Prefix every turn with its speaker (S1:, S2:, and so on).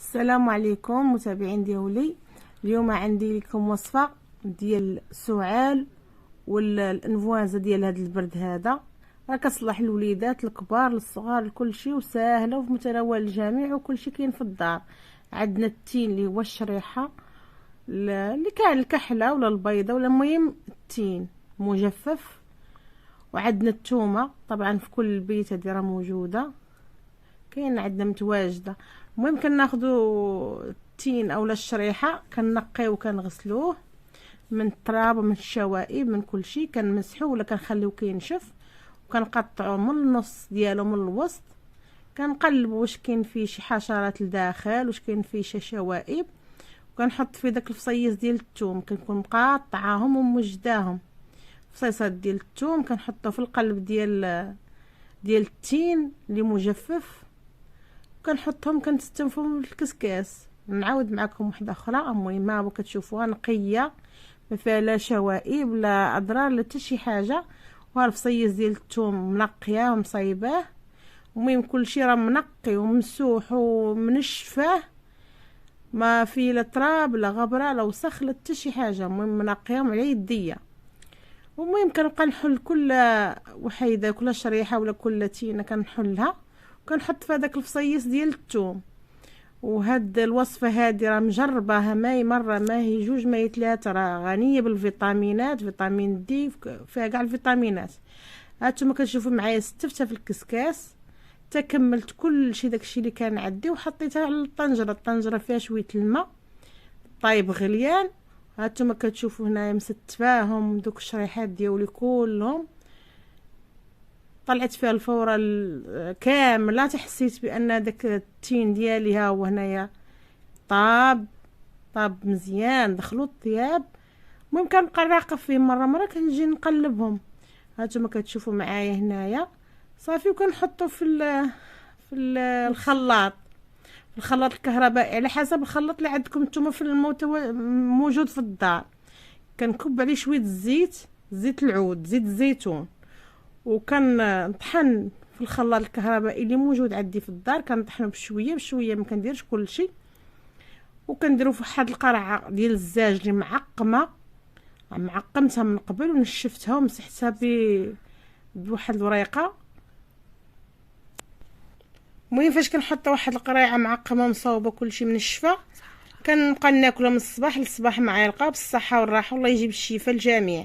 S1: السلام عليكم متابعين ديالي. اليوم عندي لكم وصفه ديال السعال والانفوازه ديال هذا البرد هذا. راه كتصلح للوليدات الكبار للصغار لكل شيء، وسهله وفي متناول الجميع وكل شيء كاين في الدار. عندنا التين اللي هو الشريحه اللي كان الكحله ولا البيضه ولا المهم التين مجفف، وعندنا الثومه طبعا في كل بيت هذه راه موجوده، كاين عندنا متواجده. المهم كناخذوا التين اولا الشريحه كنقيو وكنغسلوه من التراب ومن الشوائب من كل شيء، كنمسحوه ولا كنخليوه كينشف، وكنقطعوه من النص ديالو من الوسط، كنقلبوا واش كاين فيه شي حشرات لداخل واش كاين فيه شي شوائب، وكنحط فيه داك الفصيص ديال الثوم كنكون مقاطعاهم وموجداهم. فصيصات ديال الثوم كنحطو في القلب ديال التين اللي مجفف، كنحطهم كنستنفهم في الكسكاس. نعاود معكم وحده اخرى. المهم ها كتشوفوها نقيه ما فيها لا شوائب لا اضرار لا حتى شي حاجه، وها الفصيص ديال الثوم منقياه ومصايباه. المهم كلشي راه منقي ومسوح ومنشفاه، ما في لا تراب لا غبره لا وسخ لا حتى شي حاجه. المهم منقيهم على يديا. المهم كنبقى نحل كل وحيده كل شريحه ولا كل تينه كنحلها وكنحط في هذاك الفصيص ديال الثوم. وهاد الوصفه هذه راه مجرباها ماي مره ما هي جوج ما هي ثلاثه، راه غنيه بالفيتامينات، فيتامين دي فيها كاع الفيتامينات. هانتوما كتشوفوا معايا استفتها في الكسكاس تكملت كل شيء داكشي اللي كان عندي وحطيتها على الطنجره فيها شويه الماء طايب غليان. هانتوما كتشوفوا هنايا مستفاهم دوك الشريحات ديالي كلهم، طلعت فيها الفوره كامله، تحسيت بان داك التين ديالي ها هو هنايا طاب مزيان دخلوا الطياب. المهم كنبقى نراقب فيه مره كنجي نقلبهم. هانتوما كتشوفوا معايا هنايا صافي، وكنحطو الخلاط، الخلاط الكهربائي على حسب الخلاط اللي عندكم نتوما في موجود في الدار. كنكب عليه شويه زيت العود زيت الزيتون، وكنطحن في الخلاط الكهربائي اللي موجود عندي في الدار، كنطحنه بشويه ما كنديرش كلشي، وكنديرو في واحد القرعه ديال الزاج اللي معقمتها من قبل ونشفتها ومسحتها بواحد الوريقه. المهم فاش كنحط واحد القريعه معقمه مصاوبه كلشي منشفه، كنبقى ناكلها من الصباح للصباح معلقه بالصحه والراحه، والله يجيب الشفاء للجميع.